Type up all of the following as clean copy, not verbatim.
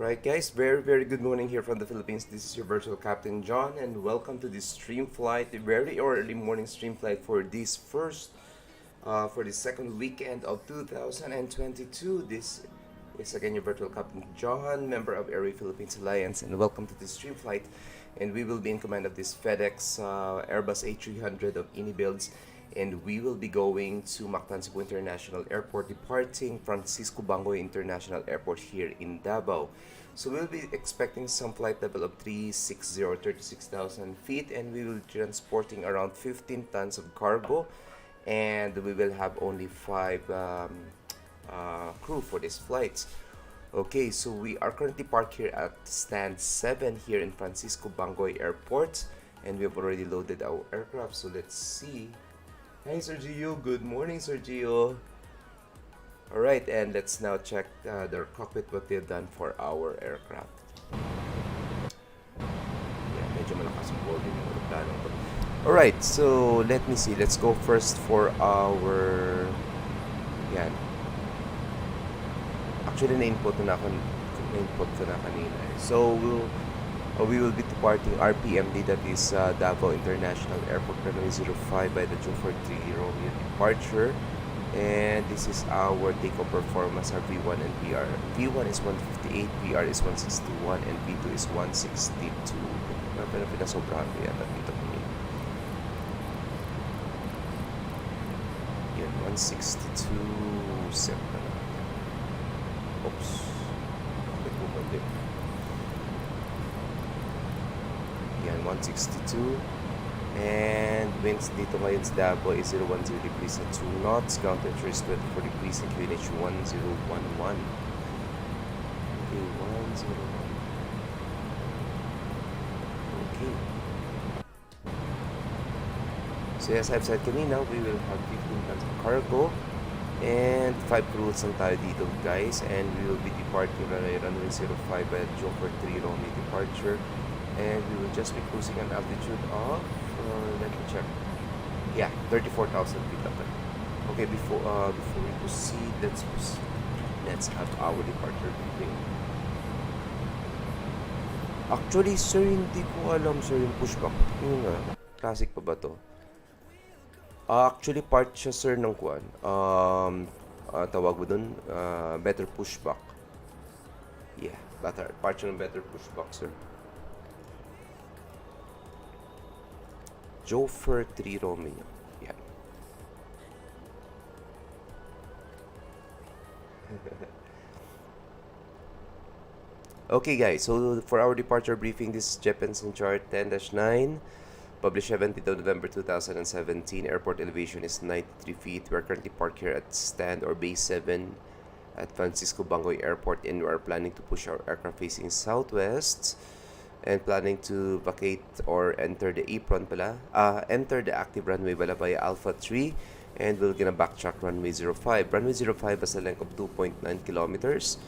Alright guys, very good morning here from the Philippines. This is your virtual Captain John and welcome to this stream flight, a very early morning stream flight for the second weekend of 2022. This is again your virtual Captain John, member of Airway Philippines Alliance, and welcome to this stream flight. And we will be in command of this FedEx Airbus A300 of ini builds, and we will be going to Mactan Cebu International Airport, departing Francisco Bangoy International Airport here in Davao. So we'll be expecting some flight level of 360 or 36,000 feet, and we will be transporting around 15 tons of cargo, and we will have only 5 crew for these flights. Okay, so we are currently parked here at stand 7 here in Francisco Bangoy Airport, and we have already loaded our aircraft. So let's see. Hi Sergio, good morning Sergio. Alright, and let's now check their cockpit, what they've done for our aircraft. Yeah, medyo malakas ang boarding ng aeroplano to. Alright, so let me see. Let's go first for our... Yan. Actually, na-input ko na kanina. So, we will be departing RPMD, that is Davao International Airport, runway 05 by the Jofer 3 Romeo departure. And this is our takeoff performance, our V1 and VR. V1 is 158, VR is 161, and V2 is 162. Pero pinasobrahan ko yata dito kami. Yan, 162. Set na natin. Oops. Bakit bumali? Yan, 162. And winds dito ngayon sa Davao is 010 degrees at 2 knots. Ground temperature is 24 degrees and QNH 1011. Okay, 101. Okay. So as I've said kanina, we will have 15 tons of cargo and 5 crews lang tayo dito guys. And we will be departing runway 05 by Joker 3 Romeo departure. And we will just be cruising an altitude of let me check. Yeah, 34,000 feet up there. Okay, before we proceed, let's have our departure briefing. Actually, sir, hindi ko alam, sir, yung pushback. Yung classic pa ba to? Actually, part siya, sir, ng kuan. Tawag mo dun, better pushback. Yeah, part siya ng better pushback, sir. Jofer 3 Romeo. Yeah. Okay guys, so for our departure briefing, this is Jepenson chart 10-9, published 17th of November 2017. Airport elevation is 93 feet. We are currently parked here at stand or base 7 at Francisco Bangoy Airport, and we are planning to push our aircraft facing southwest and planning to vacate or enter the apron enter the active runway pala via Alpha 3, and we're gonna backtrack runway 05. Runway 05 has a length of 2.9 kilometers,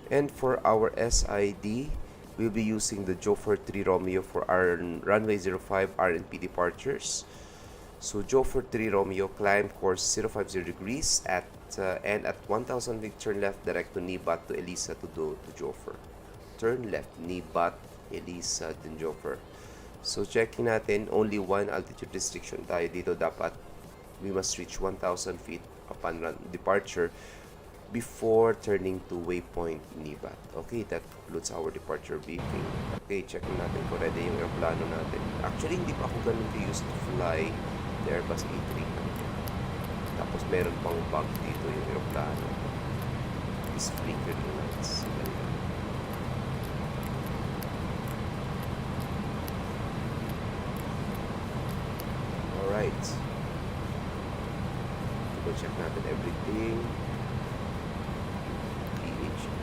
and for our SID, we'll be using the Jofer 3 Romeo for our runway 05 RNP departures. So Jofer 3 Romeo, climb course 050 degrees and at 1000 feet, turn left direct to Nibat to Elisa to Jofer. Turn left, Nibat, Elisa, then Jofer. So checking natin, only one altitude restriction tayo dito. Dapat we must reach 1000 feet upon departure before turning to waypoint Nibat. Okay, that concludes our departure briefing. Okay, checking natin kung ready yung aeroplano natin. Actually, hindi pa ako ganun used to fly the Airbus A300. Tapos meron pang bug dito yung aeroplano. Sprinkler yung lights. Alright. Double check natin everything. PH 1.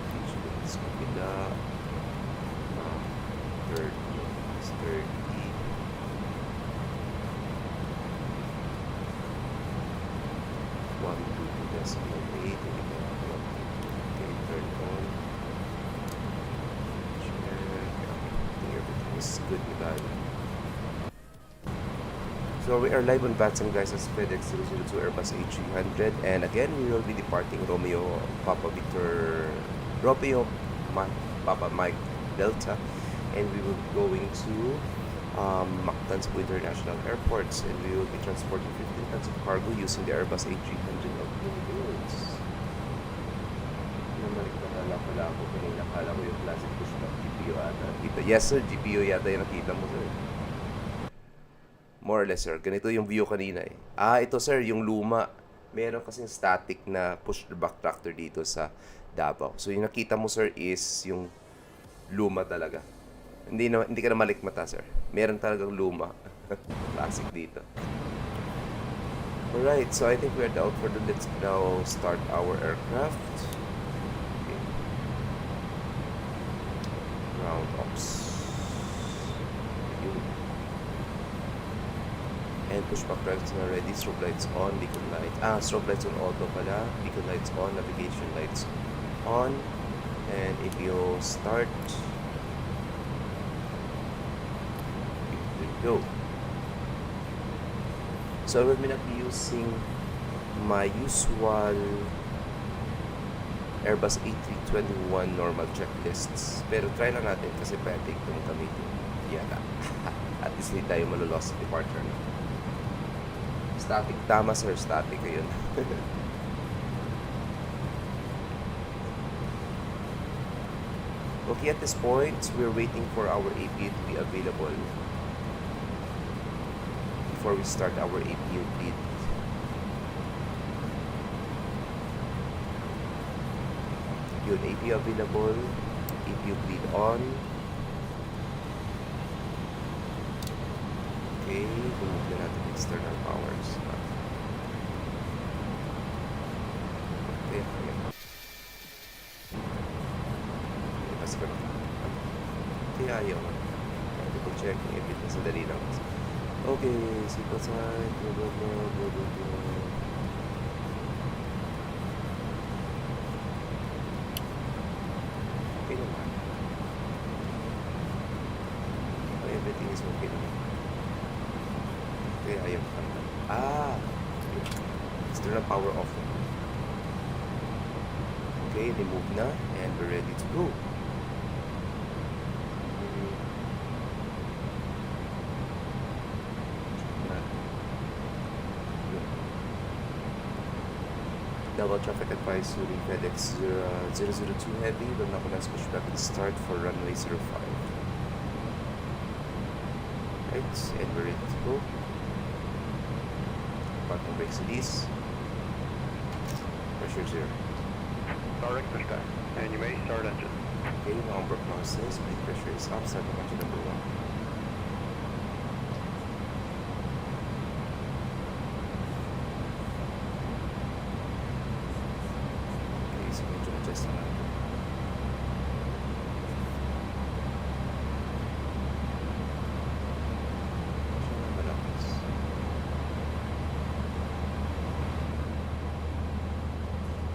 PH 1 sa kabila. 30. 30. 1, 2, decimal 8. Okay, turn on. Is good with that. So we are live on VATSIM guys as FedEx 002 Airbus A300, and again we will be departing Romeo Papa Victor Romeo Papa Mike Delta, and we will be going to Mactan International Airports, and we will be transporting 15 tons of cargo using the Airbus A300 of goods. Nakala ko kanina, akala ko yung classic pushback GPO ata. Yes sir, GPO yata yung nakita mo sir. More or less, sir. Ganito yung view kanina eh. Ito sir, yung luma. Meron kasing static na pushback tractor dito sa Davao. So yung nakita mo sir is yung luma talaga. Hindi ka na malikmata sir. Meron talagang luma. Classic dito. Alright, so I think we are out for the let's now start our aircraft. Okay. Ground ops. And pushback drives na ready, strobe lights on, beacon light. Strobe lights on auto pala, beacon lights on, navigation lights on, and APO start. There you go. So I will not be using my usual Airbus A321 normal checklists. Pero try lang natin kasi pwede itong gamitin. Yata. At least hindi tayo malulost sa departure na. Static. Tama sir, static yun. Okay, at this point, we're waiting for our APU to be available before we start our APU bleed. Yun, APU available, APU bleed on. Okay, remove na natin external powers. Okay, ayan. Ipas ka na. Okay, ayaw. Double check. I-edit na sadali lang. Okay, sequence side. Blah, blah, blah, blah, blah, blah. Okay naman. Everything is okay naman. Okay, ayaw ka na. External power off. Okay, remove na. And we're ready to go. Double traffic advisory FedEx 002 Heavy will now commence pushback and start for runway 05. Right, and we're ready to go. Parking brakes release. Pressure 0. Direct pushback, and you may start engine. Okay, number process. Brake pressure is up. Starting engine number 1. Okay, so engine adjust na natin.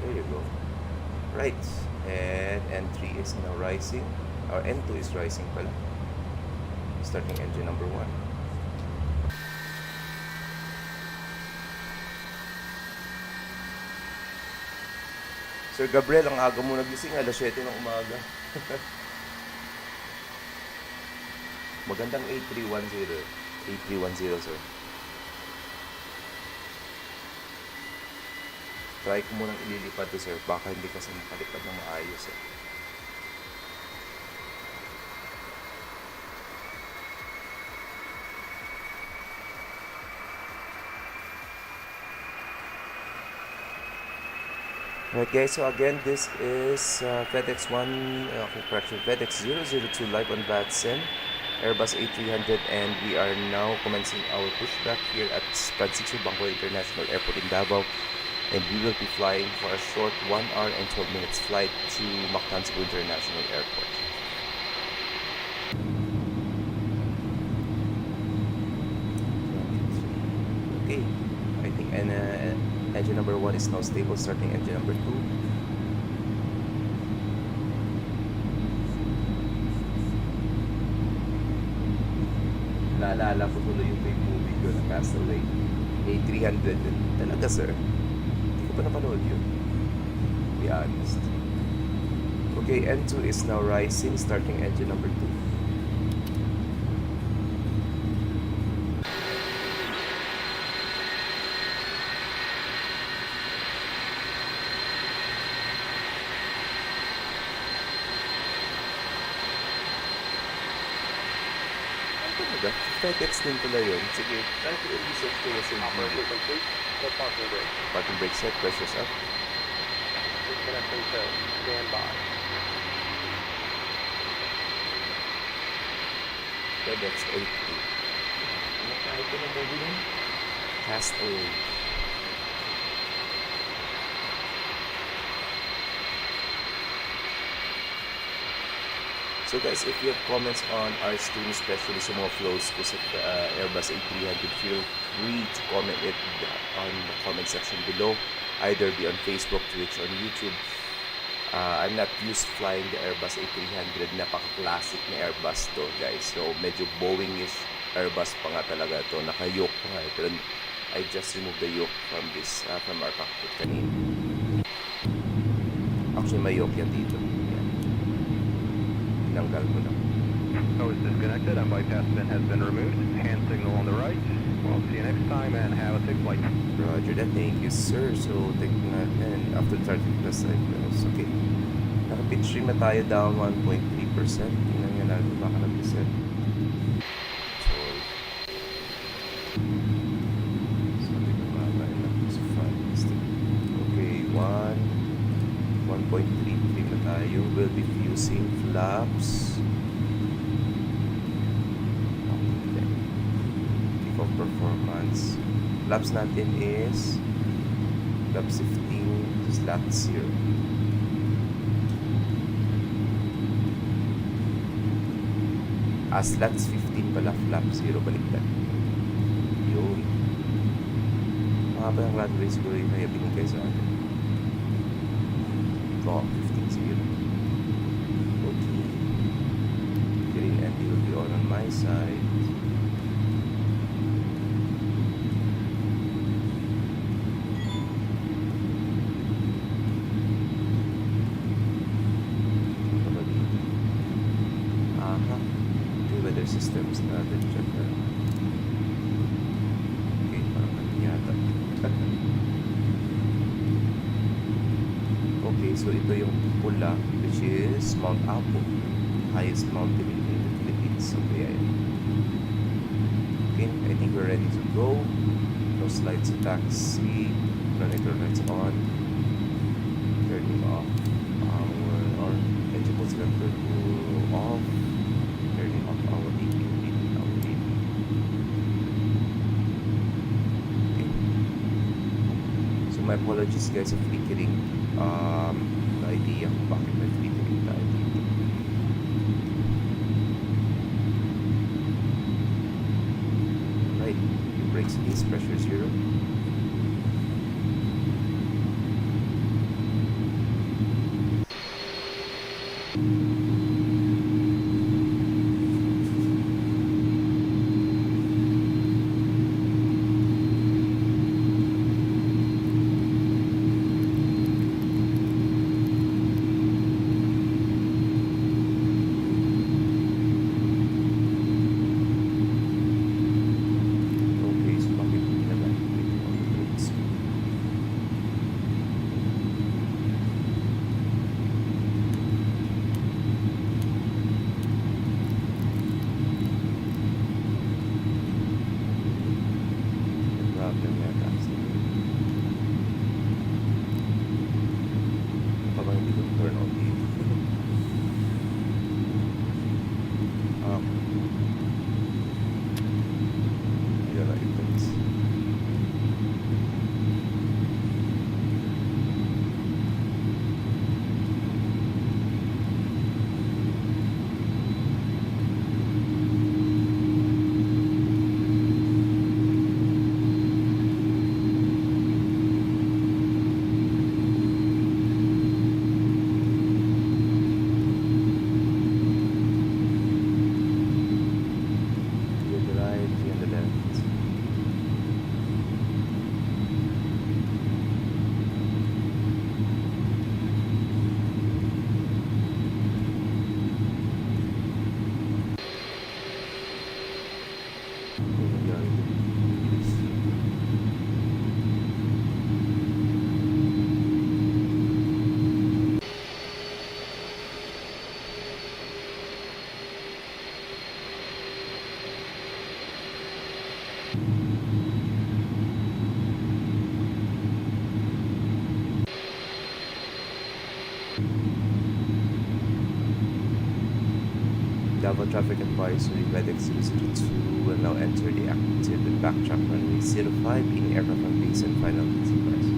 There you go. Right, and N3 is now rising, or N2 is rising pala. Starting engine number 1. Sir Gabriel, ang aga mo nagising, alas 7 ng umaga. Magandang A310. A310, sir. Try ko munang ililipad to sir, baka hindi kasi makalipad ng maayos eh. Right guys, so again this is FedEx FedEx 002 live on VATSIM, Airbus A300, and we are now commencing our pushback here at Francisco Banco International Airport in Davao. And we will be flying for a short 1 hour and 12 minutes flight to Mactan International Airport. Okay, I think engine number 1 is now stable, starting engine number 2. Naalala ko tuloy yung big movie ko na Castaway. A300 din. Talaga, sir. Hindi ko pa napanood yun. To be honest. Okay, N2 is now rising, starting engine number 2. Talaga? FedEx din pala yun. Sige, try to research ko yung same Operation complete. No parking brake. parking brake set, pressures up. Disconnecting tow. Stand by. FedEx 8. Ano tayo ko na movie nun? Castaway. So guys, if you have comments on our stream, especially sa mga flows ko sa Airbus A300, feel free to comment it on the comment section below. Either be on Facebook, Twitch, or YouTube. I'm not used flying the Airbus A300. Napaka-classic na Airbus to, guys. So, medyo Boeing-ish Airbus pa nga talaga to. Naka-yoke pa nga. Pero I just removed the yoke from this, from our cockpit kanina. Actually, may yoke yan dito. Yan. Tinanggal ko na. Tow is disconnected and bypass pin has been removed. Hand signal on the right. We'll see you next time and have a safe flight. Roger that. Thank you, sir. So, take natin. After 30 plus cycles. Okay. Naka-pitch trim na tayo down 1.3%. Tingnan nga natin baka nag-reset. So, sabi ko nga lang sa 5. Okay, 1.33 na tayo. We'll be fusing flaps. Of performance. Flaps natin is flaps 15 slot 0. Slots 15 pala, flap 0 baliktad. Yun. Mga pa yung runway siguro yung kaya binigay sa atin. Oh, 15 0. Okay. Green and will be on my side. Weather systems natin check na. Okay, parang ano yata. Okay, so ito yung pula, which is Mount Apo, highest mountain in the Philippines. So, yeah. Okay, I think we're ready to go. No slides to taxi. Planetary lights on. Turning off our engine mode selector off. Turning off our APMD. Okay. So my apologies guys of flickering. No idea kung bakit may flickering tayo dito. Right. Yung brakes is pressure 0. Davao Traffic Advisory, FedEx 002 will now enter the active and backtrack runway 05 in aircraft on base and final supplies.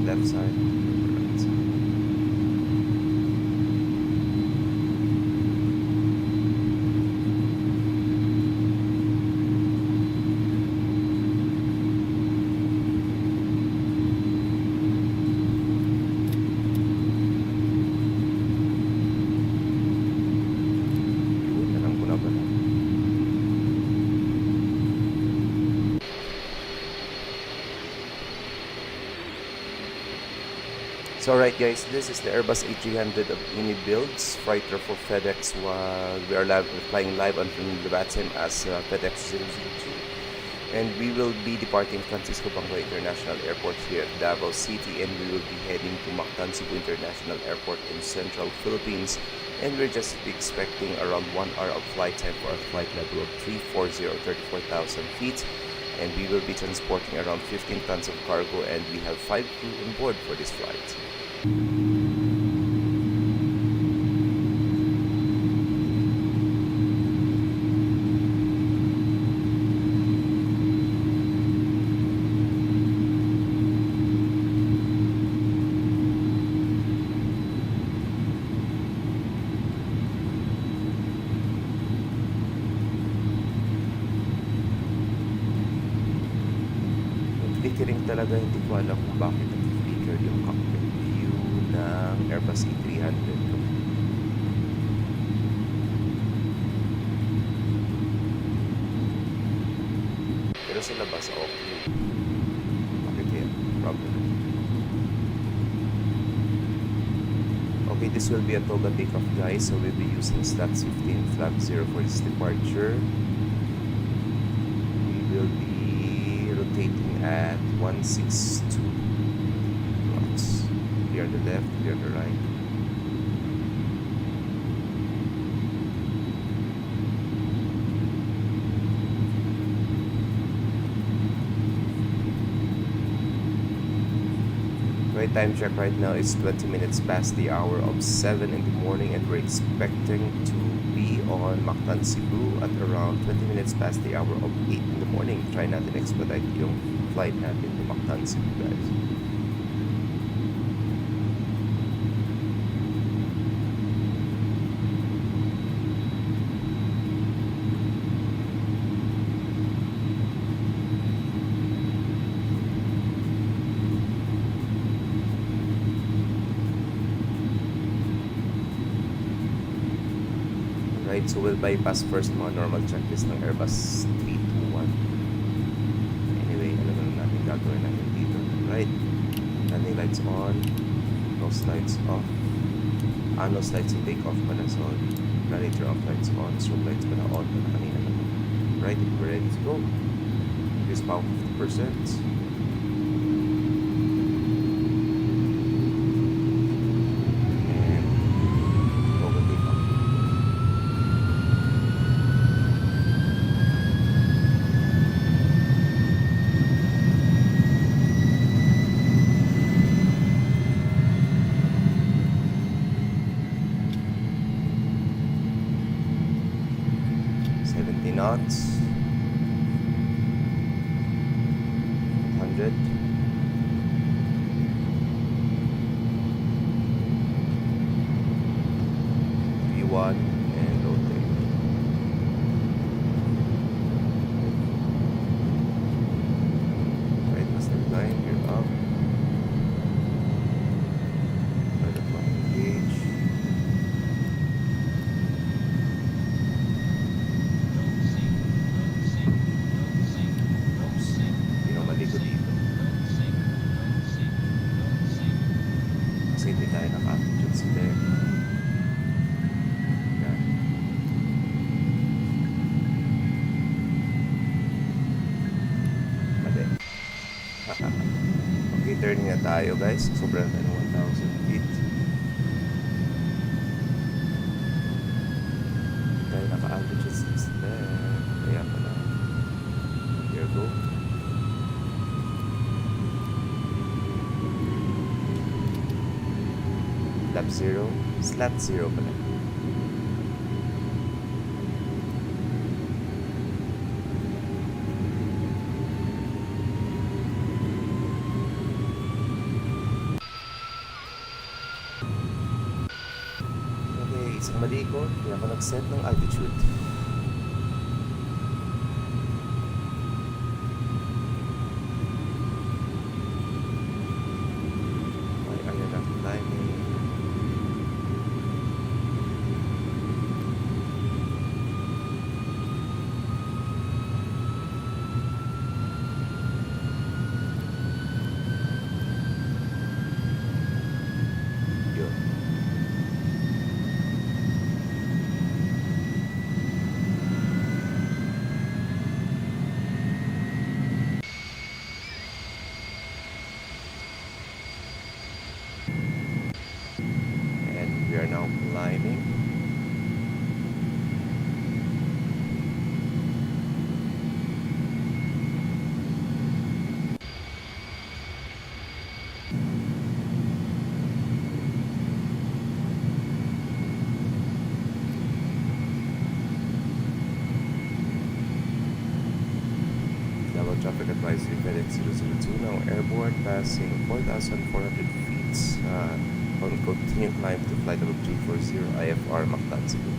Left side, right side. Yun, alam ko na pala. So alright guys, this is the Airbus A300 of Uni Builds, freighter for FedEx, while we are flying live on the VATSIM as FedEx 002. And we will be departing Francisco Banco International Airport here at Davao City, and we will be heading to Mactan Cebu International Airport in Central Philippines. And we're just expecting around 1 hour of flight time for our flight level of 340 or 34,000 feet. And we will be transporting around 15 tons of cargo, and we have 5 crew on board for this flight. Flickering talaga, hindi ko alam kung bakit nag-flicker yung cockpit view ng Airbus A300. Pero sa labas, okay. Bakit kaya? Problem. Okay, this will be a Toga takeoff, guys. So we'll be using slots 15 flap 0 for this departure. We will be rotating at 162 knots. Clear the left, clear the right. Right time check right now is 20 minutes past the hour of 7 in the morning, and we're expecting to be on Mactan Cebu at around 20 minutes past the hour of 8 in the morning. Try natin expedite yung flight natin to Mactan Cebu, guys. Right, so we'll bypass first mga normal checklist ng Airbus 321. Anyway, ano na natin gagawin natin dito. Right, landing lights on, nose lights off. Nose lights yung take off pala, so radiator off, lights on, strobe lights pala on pala kanina naman. Right, we're ready to go. Use power 50%. Knots, 100, V1, and rotate. Right, master line, gear up. Right up on gauge. Okay, turning na tayo guys. Sobrang tayo ng 1,000 feet. Tayo naka-altitude 610. Kaya pala. Here go. Lap 0. Slat 0 pala. Okay, isang mali ko. Kaya ako nag-set ng altitude. Ay, ayan ang timing. Yun. And we are now climbing. Double traffic advisory FedEx 002 now airborne, passing 4,400 feet on continuing climb to flight level 340 IFR Mactan Cebu.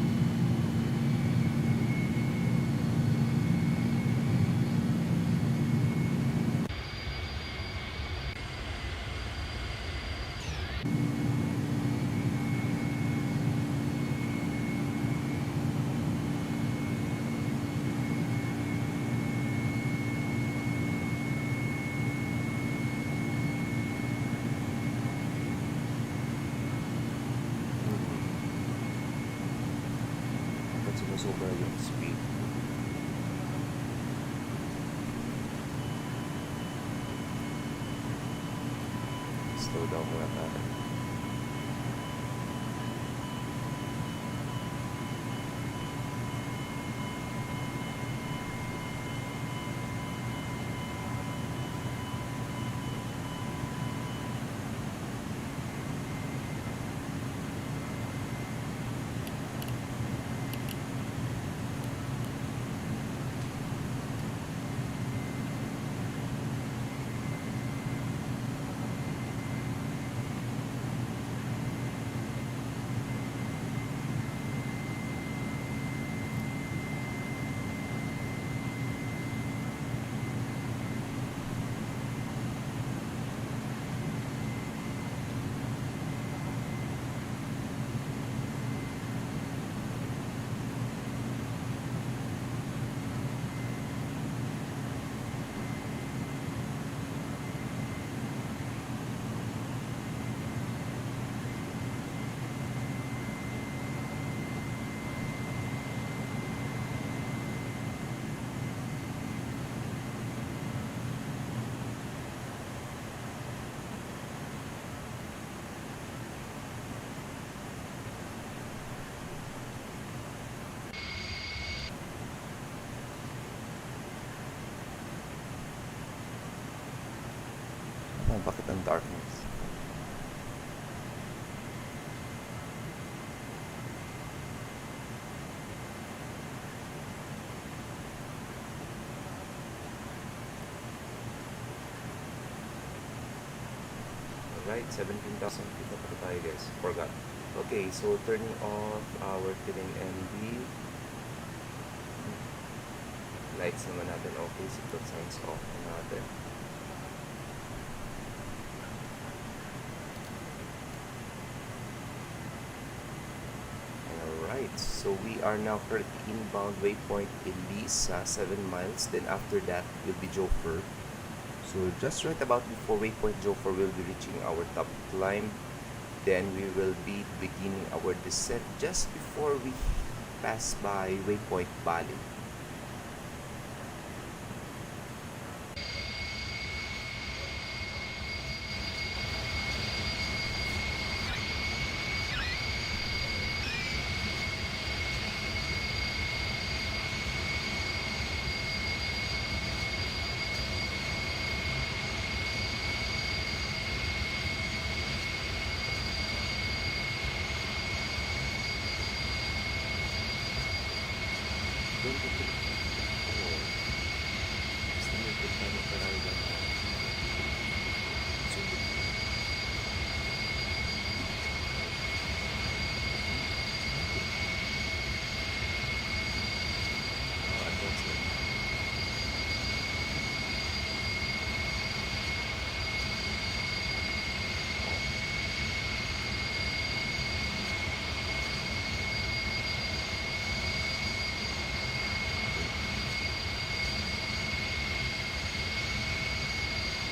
Ba't sumusobra yung speed? Slow down muna tayo. Oh, bakit ang darkness? Alright, 17,000 feet na pala tayo guys. Forgot. Okay, so turning off our killing MD. Lights naman natin okay. Seatbelt signs off na natin. Alright, so we are now currently inbound waypoint Elisa, 7 miles. Then after that will be Jofer. So just right about before waypoint Jofer, we'll be reaching our top climb. Then we will be beginning our descent just before we pass by waypoint Bali.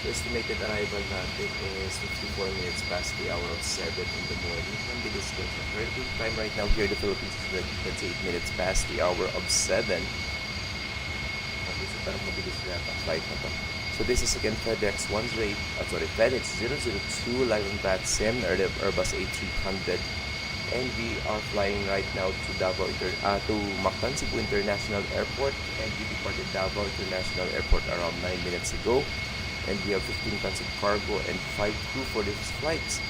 So estimated arrival natin is 54 minutes past the hour of 7 in the morning. Ang bilis din. Currently time right now here in the Philippines is 28 minutes past the hour of 7. Parang mabilis na ang flight na to. So this is again FedEx 002 live on VATSIM, Airbus A300. And we are flying right now to to Mactan, Cebu International Airport, and we departed Davao International Airport around 9 minutes ago. And we have 15 tons of cargo and 5 crew for these flights.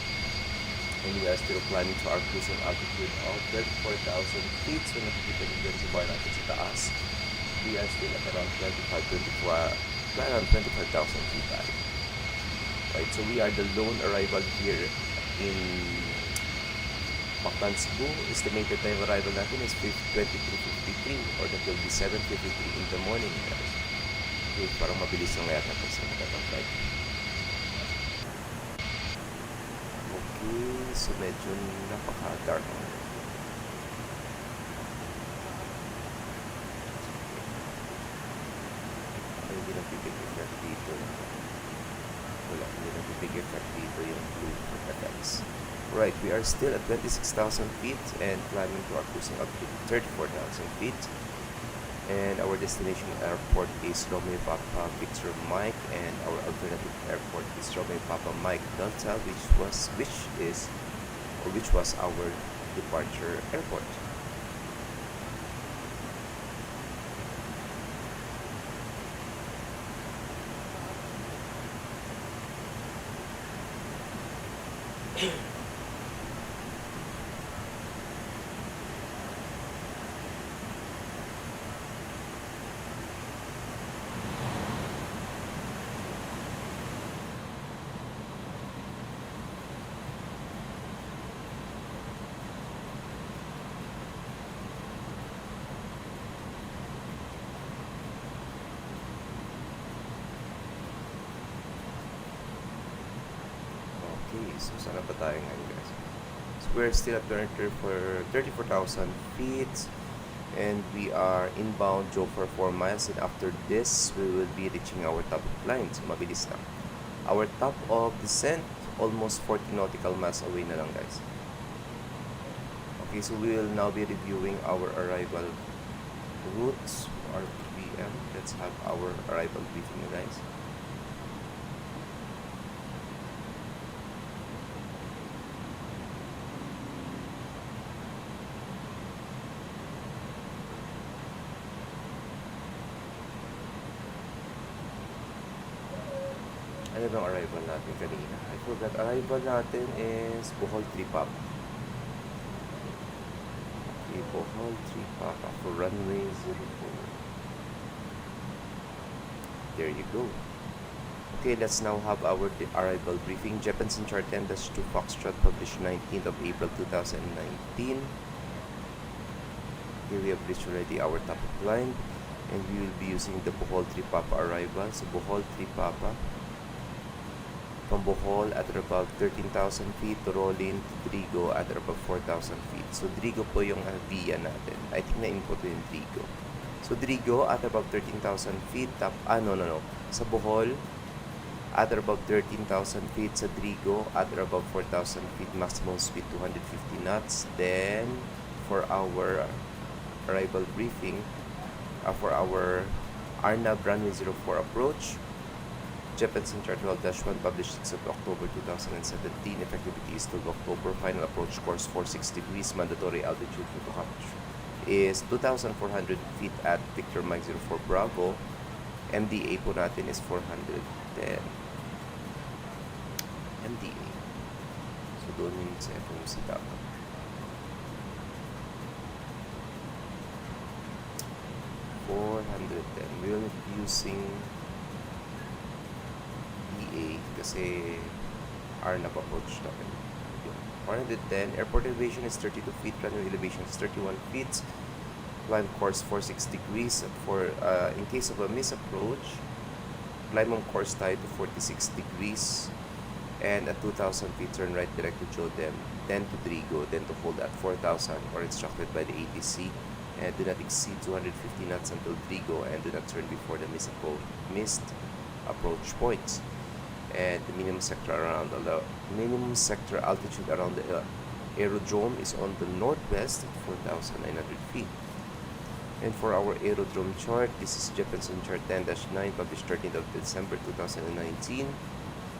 And we are still climbing to our cruising altitude of 34,000 feet. So nakikita nyo dyan sa bar natin sa taas. We are still at around 25,000 feet high. Right, so we are the lone arrival here in Mactan, Cebu. Estimated time arrival natin is 23:53 or that will be 7:53 in the morning, guys. Okay, parang mabilis lang yata ito sa mga flight. Okay, so medyo napaka-dark. Hindi nagpipig effect dito. Wala, hindi nagpipig effect dito yung blue effects. Right, we are still at 26,000 feet and climbing to our cruising altitude 34,000 feet. And our destination airport is Romeo Papa Victor Mike, and our alternative airport is Romeo Papa Mike Delta, which was our departure airport. Okay, so saan ba tayo ngayon, guys? So we're still at 34,000 feet, and we are inbound Joe for 4 miles, and after this we will be reaching our top of line. So mabilis lang. Our top of descent almost 40 nautical miles away na lang, guys. Okay, so we will now be reviewing our arrival routes, RPVM. Let's have our arrival briefing, guys. Ano bang arrival natin kanina? I forgot. Arrival natin is Bohol 3 Papa. Okay, Bohol 3 Papa for runway 04. There you go. Okay, let's now have our arrival briefing. Jeppesen chart 10-2 Foxtrot, published 19th of April 2019. Here we have reached already our top of line, and we will be using the Bohol 3 Papa arrival. So Bohol 3 Papa from Bohol at about 13,000 feet to Rolin to Drigo at about 4,000 feet. So Drigo po yung via natin. I think na-input ko yung Drigo. So Drigo at about 13,000 feet. No. Sa Bohol at about 13,000 feet. Sa Drigo at about 4,000 feet. Maximum speed 250 knots. Then for our arrival briefing, for our Arnab runway 04 approach, Jeppesen chart 12-1, published 6 of October 2017. Effectivity is 12 October. Final approach course 46 degrees. Mandatory altitude for approach is 2,400 feet at Victor Mike 04 Bravo. MDA po natin is 410. MDA. So doon yung sa FOMC dapat. We will be using kasi Arnab approach natin. 410. Airport elevation is 32 feet. Runway elevation is 31 feet. Climb course 46 degrees. For in case of a misapproach, climb on course tayo to 46 degrees. And at 2,000 feet, turn right direct to Jodem. Then to Drigo. Then to hold at 4,000 or instructed by the ATC. And do not exceed 250 knots until Drigo. And do not turn before the missed approach points. and the minimum sector altitude around the aerodrome is on the northwest at 4,900 feet. And for our aerodrome chart, this is Jeppesen chart 10-9 published 13th of December 2019.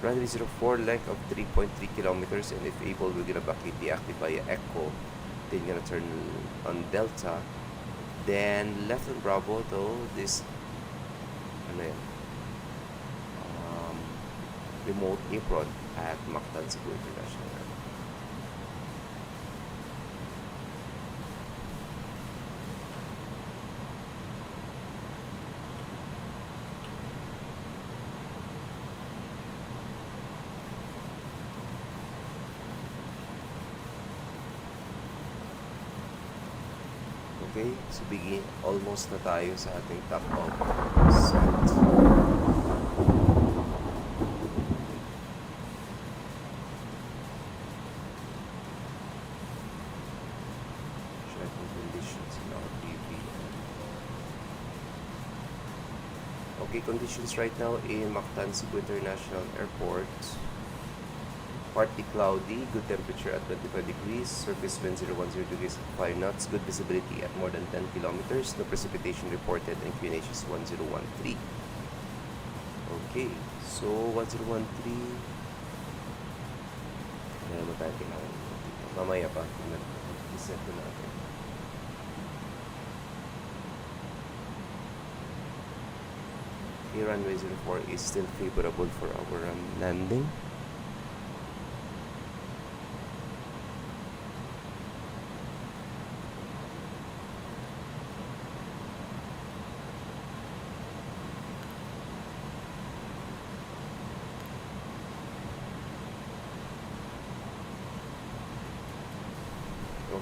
Runway 04, length of 3.3 kilometers, and if able, we're gonna vacate the active via Echo. Then gonna turn on Delta. Then left on Bravo to this remote apron at Mactan Cebu International Airport. Okay, so almost na tayo sa ating top of set. Checking conditions in RPVM. Okay, conditions right now in Mactan Cebu International Airport. Partly cloudy, good temperature at 25 degrees, surface wind 010 degrees at 5 knots, good visibility at more than 10 kilometers, no precipitation reported, and QNH is 1013. Okay, so 1013, kaya mo tayo kailangan dito. Mamaya pa, i-set ko natin. Okay, runway 04 is still favorable for our landing.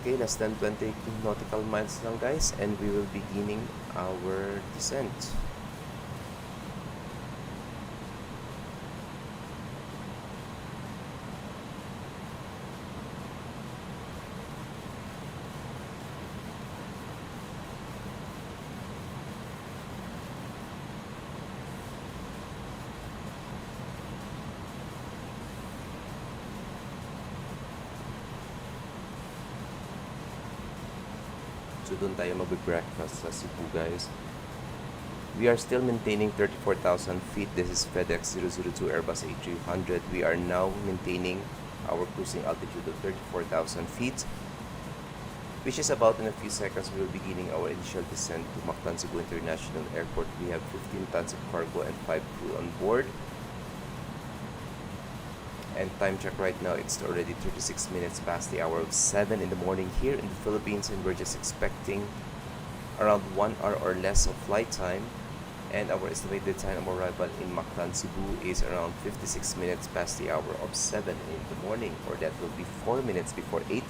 Okay, less than 20 nautical miles lang guys, and we will be beginning our descent. So doon tayo mag-breakfast sa Cebu guys. We are still maintaining 34,000 feet. This is FedEx 002 Airbus A300. We are now maintaining our cruising altitude of 34,000 feet, which is about in a few seconds we will be beginning our initial descent to Mactan Cebu International Airport. We have 15 tons of cargo and 5 crew on board. And time check right now, it's already 36 minutes past the hour of 7 in the morning here in the Philippines, and we're just expecting around 1 hour or less of flight time, and our estimated time of arrival in Mactan Cebu is around 56 minutes past the hour of 7 in the morning, or that will be 4 minutes before 8,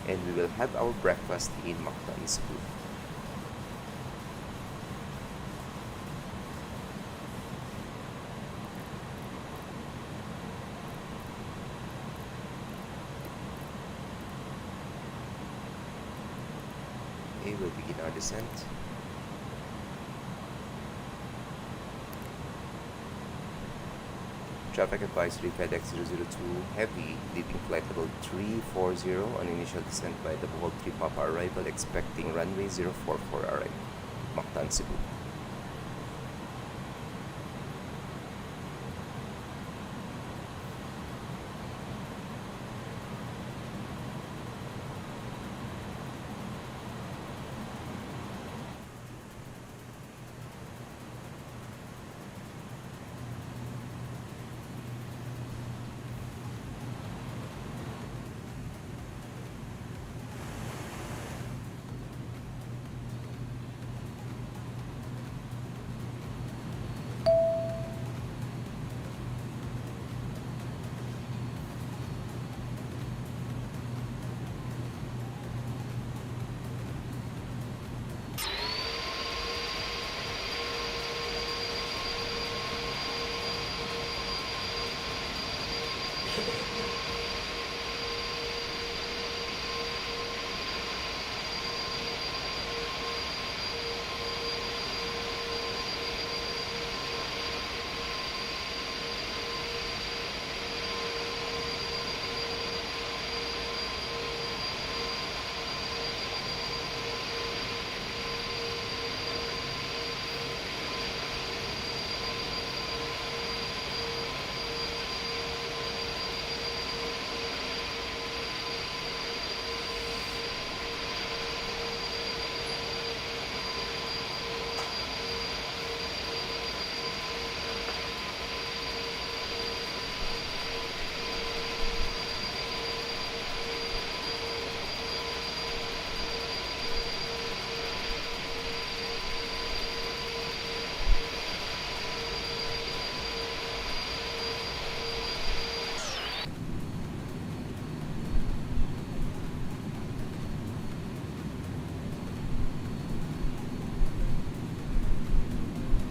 and we will have our breakfast in Mactan Cebu. We'll begin our descent. Traffic advisory FedEx 002 Heavy, leaving flight level 340 on initial descent by the Bohol 3 Papa arrival, expecting runway 04 for arrival, Mactan Cebu.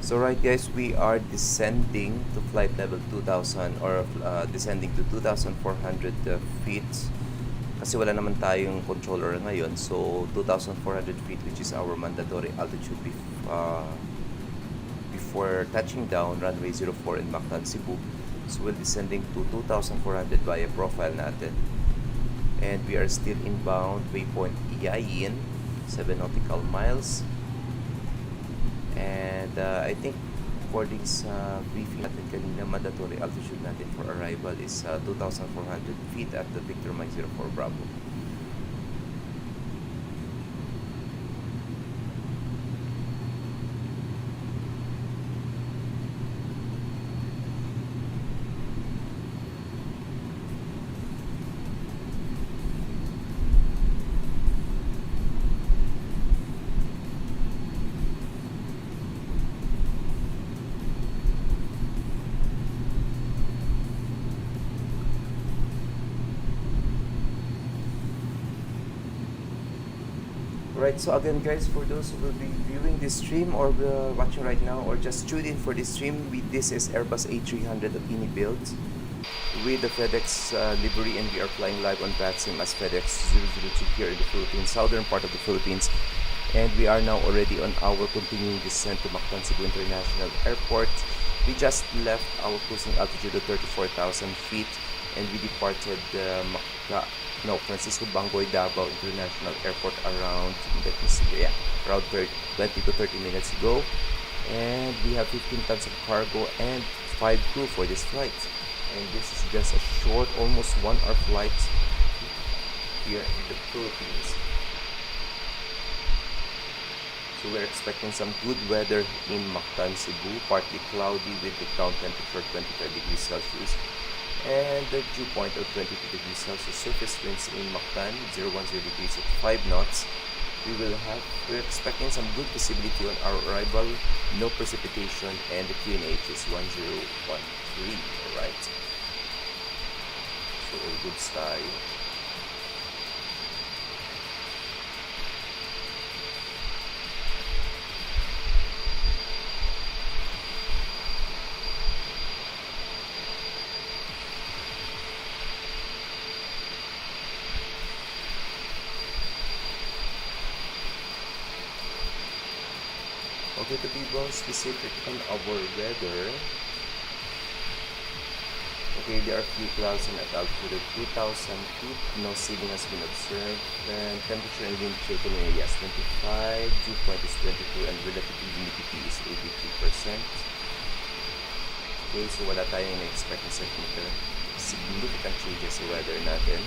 So right guys, we are descending to flight level 2000 or descending to 2400 feet kasi wala naman tayong controller ngayon. So 2400 feet, which is our mandatory altitude before touching down runway 04 in Mactan, Cebu. So we're descending to 2400 via profile natin. And we are still inbound waypoint Iyayin, 7 nautical miles. And I think according sa briefing natin kanina, mandatory altitude natin for arrival is 2,400 feet at the Victor Mike 04 Bravo. Right, so again guys, for those who will be viewing this stream or watching right now or just tuned in for this stream, this is Airbus A300 of INI build with the FedEx livery, and we are flying live on VATSIM as FedEx 002 here in the Philippines, southern part of the Philippines. And we are now already on our continuing descent to Mactan, Cebu International Airport. We just left our cruising altitude of 34,000 feet and we departed Francisco Bangoy Davao International Airport around, let me see, yeah, around 20 to 30 minutes ago. And we have 15 tons of cargo and 5 crew for this flight. And this is just a short, almost 1 hour flight here in the Philippines. So we're expecting some good weather in Mactan, Cebu, partly cloudy with the ground temperature 25 degrees Celsius and the dew point of 22 degrees Celsius. Surface winds in Mactan 010 degrees at 5 knots. We're expecting some good visibility on our arrival, no precipitation, and the QNH is 1013. Alright. So all good style. Okay, to be more specific on our weather, okay, there are few clouds in at altitude of 2,000 feet. No ceiling has been observed. And temperature and wind chill in areas 25, dew point is 22, and relative humidity is 83%. Okay, so wala tayong na-expect na significant changes sa weather natin.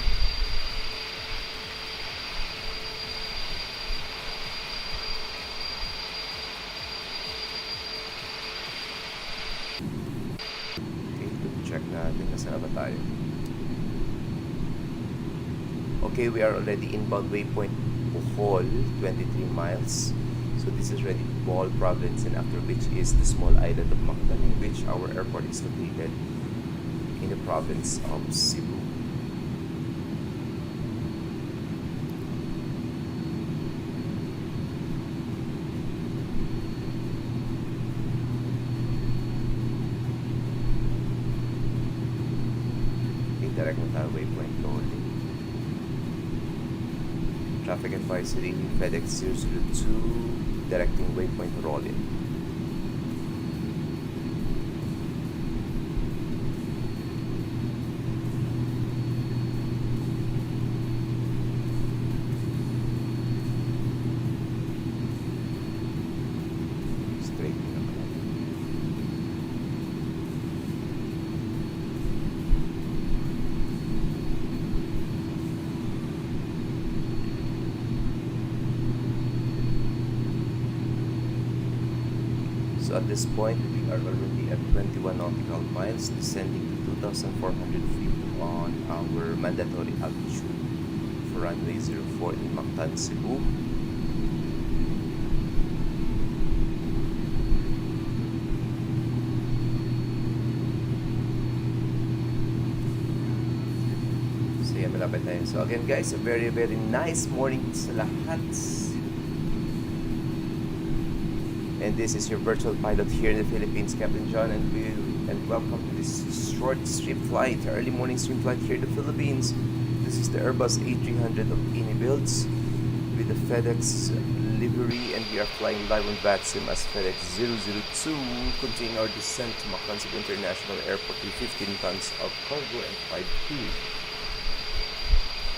Check natin nasa na ba tayo. Okay, we are already inbound waypoint Bohol, 23 miles. So this is ready Bohol province, and after which is the small island of Mactan, in which our airport is located in the province of Cebu. Direct na tayo waypoint loading. Traffic advisory, FedEx 002, directing waypoint rolling. Straight na naman. So at this point, we are already at 21 nautical miles, descending to 2,400 feet on our mandatory altitude for runway 04 in Mactan, Cebu. So yan, malapit tayo. So again guys, a very nice morning sa lahat. And this is your virtual pilot here in the Philippines, Captain John, and welcome to this short stream flight, early morning stream flight here in the Philippines. This is the Airbus A300 of INI builds with the FedEx livery, and we are flying live on VATSIM as FedEx 002, continuing our descent to Mactanzig International Airport with 15 tons of cargo and 5 crew.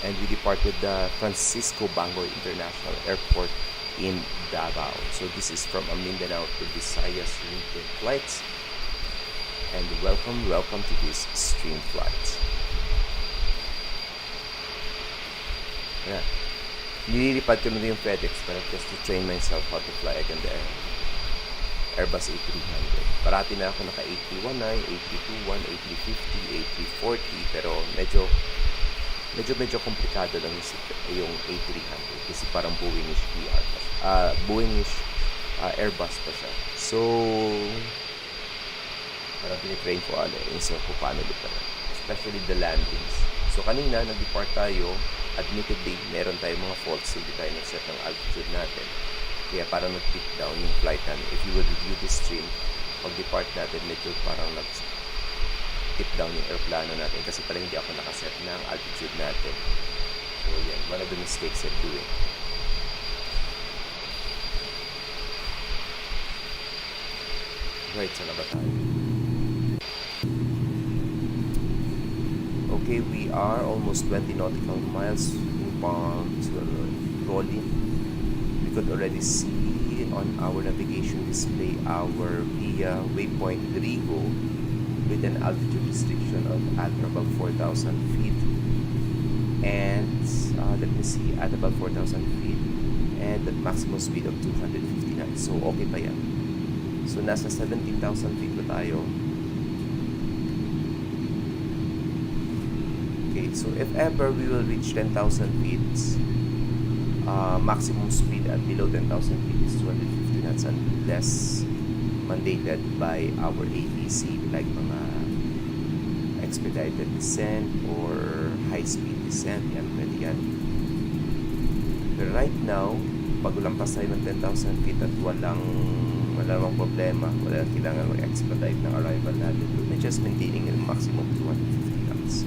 And we departed the Francisco Bangoy International Airport in Davao. So this is from Mindanao to Visayas limited flights. And welcome to this stream flight. Yeah. Nililipad ko na yung FedEx para just to train myself how to fly again the Airbus A300. Parati na ako naka A319, A321, A350, A340, pero medyo komplikado lang yung A300 kasi parang Boeing-ish PR pa siya. Boeing-ish Airbus pa siya. So, parang pinitrain ko kung paano liparan. Especially the landings. So, kanina, nag-depart tayo. Admittedly, meron tayong mga faults. Hindi tayo nag-set ng altitude natin. Kaya parang nag-tip down yung flight natin. If you would review the stream, pag-depart natin, medyo parang tip down yung aeroplano natin kasi pala hindi ako nakaset ng altitude natin. So yan, one of the mistakes I'm doing. Right, saan na ba tayo? Okay, we are almost 20 nautical miles inbound to rolling. We could already see on our navigation display our via waypoint Rigo with an altitude restriction of at above 4,000 feet, and let me see, at above 4,000 feet and the maximum speed of 250 knots. So okay pa yan. So nasa 17,000 feet pa tayo. Okay, so if ever we will reach 10,000 feet, maximum speed at below 10,000 feet is 250 knots unless mandated by our ATC, like mga expedited descent or high-speed descent. Yan, pwede yan. But right now, pag ulampas tayo ng 10,000 feet at walang problema, wala kailangan mag-expedite ng arrival natin, we're just maintaining a maximum 250 knots.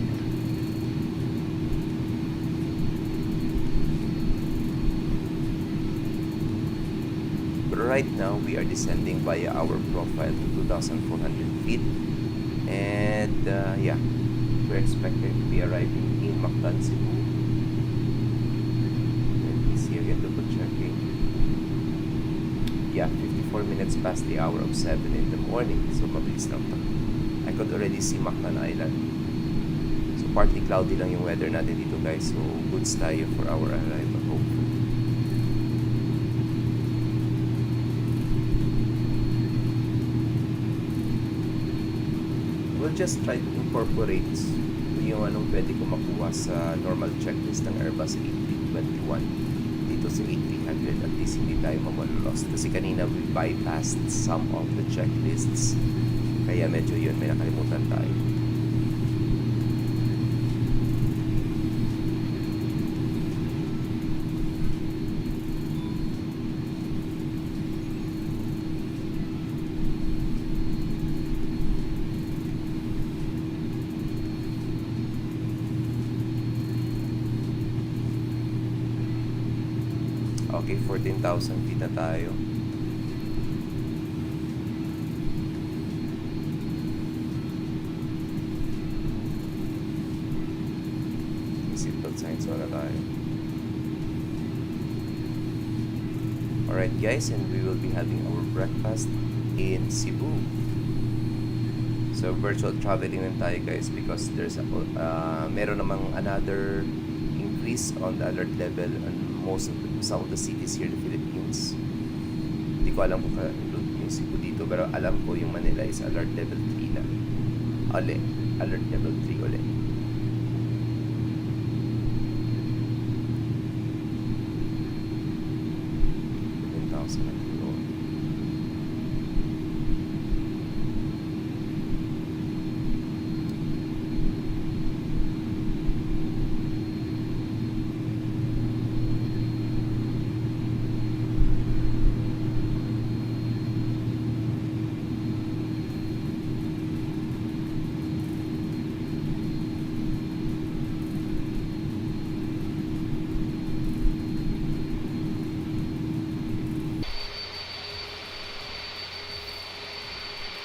Right now, we are descending via our profile to 2,400 feet, and yeah, we're expecting to be arriving in Mactanzig. Let me see again, double checking. Yeah, 54 minutes past the hour of 7 in the morning, so mabilis lang to. I could already see Mactan Island. So partly cloudy lang yung weather natin dito, guys, so goods tayo for our arrival, hopefully. We'll just try to incorporate yung anong pwede ko makuha sa normal checklist ng Airbus A321 dito sa A300, at least hindi tayo mamalost. Kasi kanina we bypassed some of the checklists, kaya medyo yun, may nakalimutan tayo. Okay, 14,000 feet na tayo. Seatbelt signs na tayo. Alright guys, and we will be having our breakfast in Cebu. So virtual traveling lang tayo, guys, because there's meron namang another increase on the alert level on some of the cities here in the Philippines. Hindi ko alam kung yung Cebu dito, pero alam ko yung Manila is alert level 3 na. Alert level 3 ulit.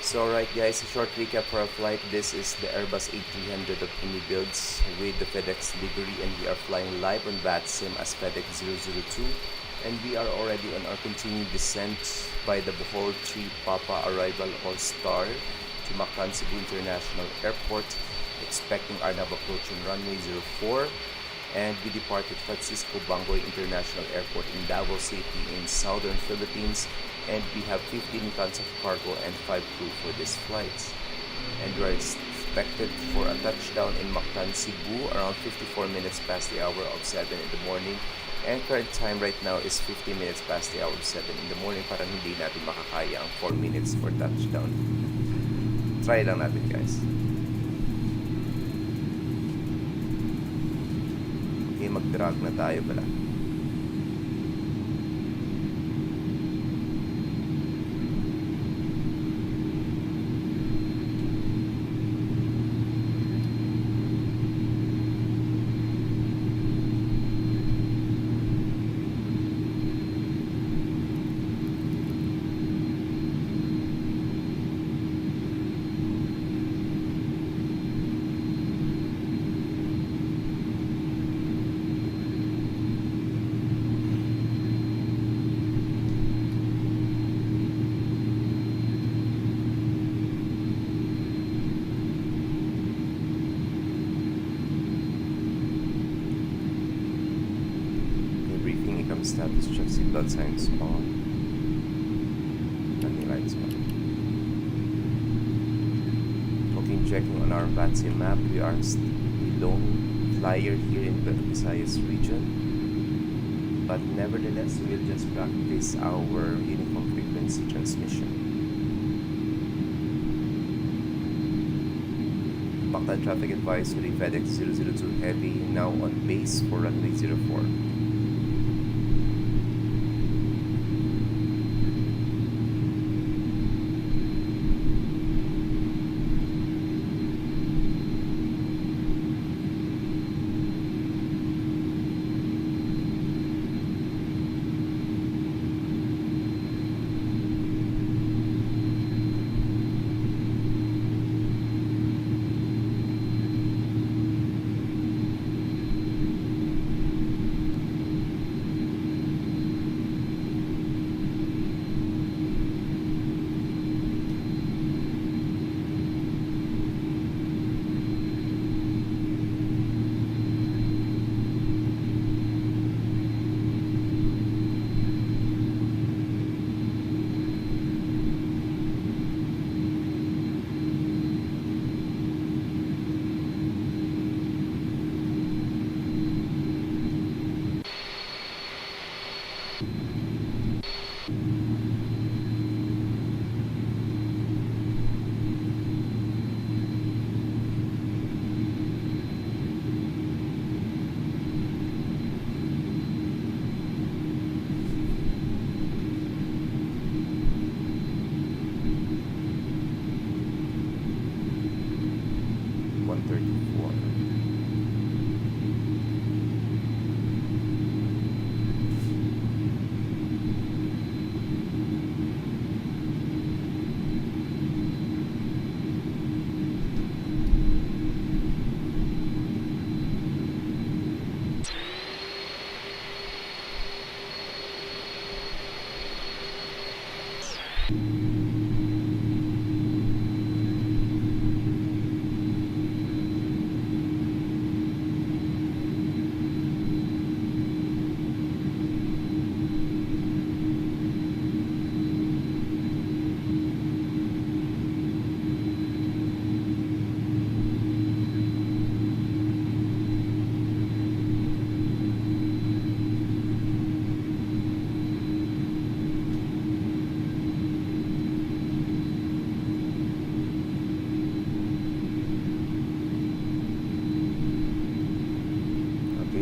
So alright guys, a short recap for our flight. This is the Airbus A300 of new builds with the FedEx livery, and we are flying live on VATSIM as FedEx 002, and we are already on our continued descent by the Bohol 3 Papa arrival All-Star to Mactan Cebu International Airport, expecting our nav approaching runway 04, and we departed Francisco Bangoy International Airport in Davao City in southern Philippines, and we have 15 tons of cargo and 5 crew for this flight. And we are expected for a touchdown in Mactan, Cebu around 54 minutes past the hour of 7 in the morning, and current time right now is 50 minutes past the hour of 7 in the morning. Parang hindi natin makakaya ang 4 minutes for touchdown. Try lang natin guys. Okay, mag-drag na tayo pala. Status check, seatbelt signs on, running lights on. Okay, checking on our VATSIM map, we are the lone flyer here in the Visayas region, but nevertheless we'll just practice our uniform frequency transmission. Mactan traffic advisory, FedEx 002 heavy now on base for runway 04.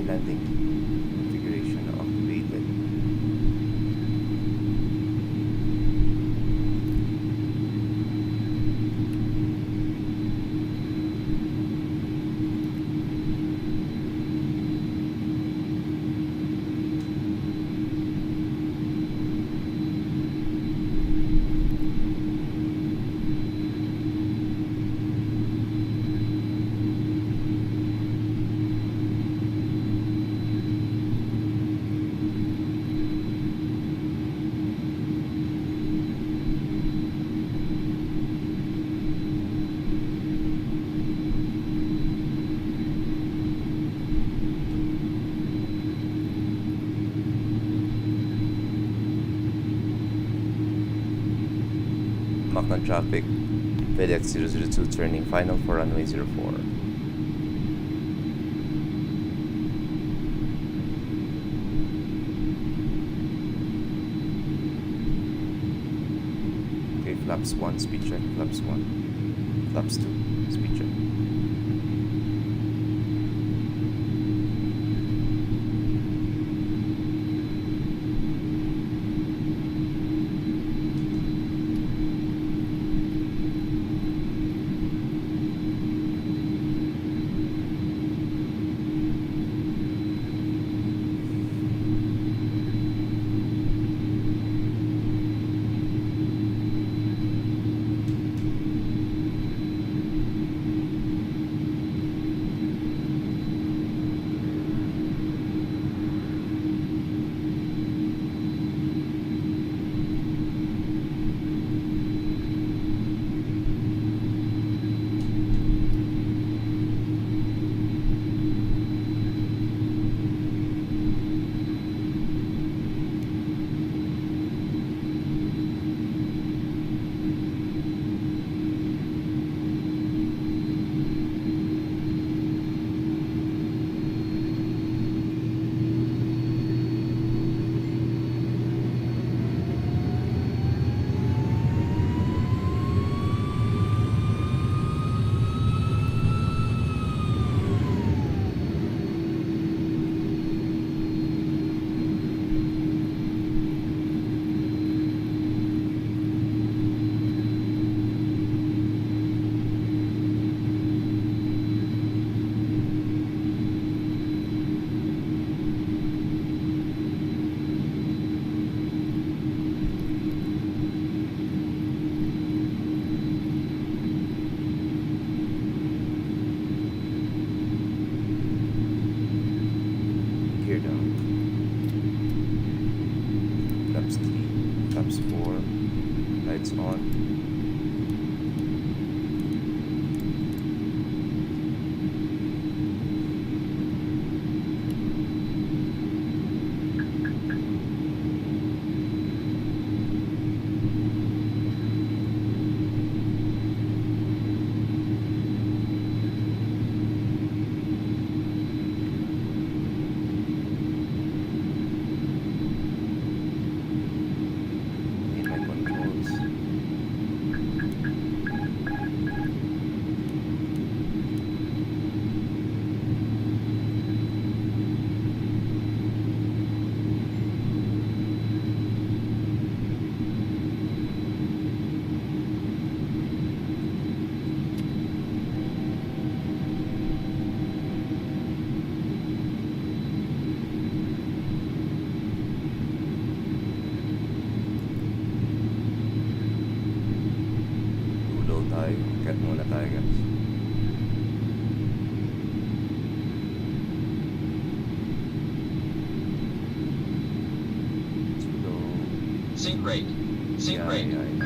Landing configuration activated. block ng traffic. FedEx 002 turning final for runway 04. Okay, flaps 1, speed check, flaps 1. Flaps 2, speed check. Gear down. Flaps 3, flaps 4, lights on. In my controls. Low tayo. Cut muna tayo, guys. Too low. Sync rate. Sync Yeah, rate. yeah, yeah.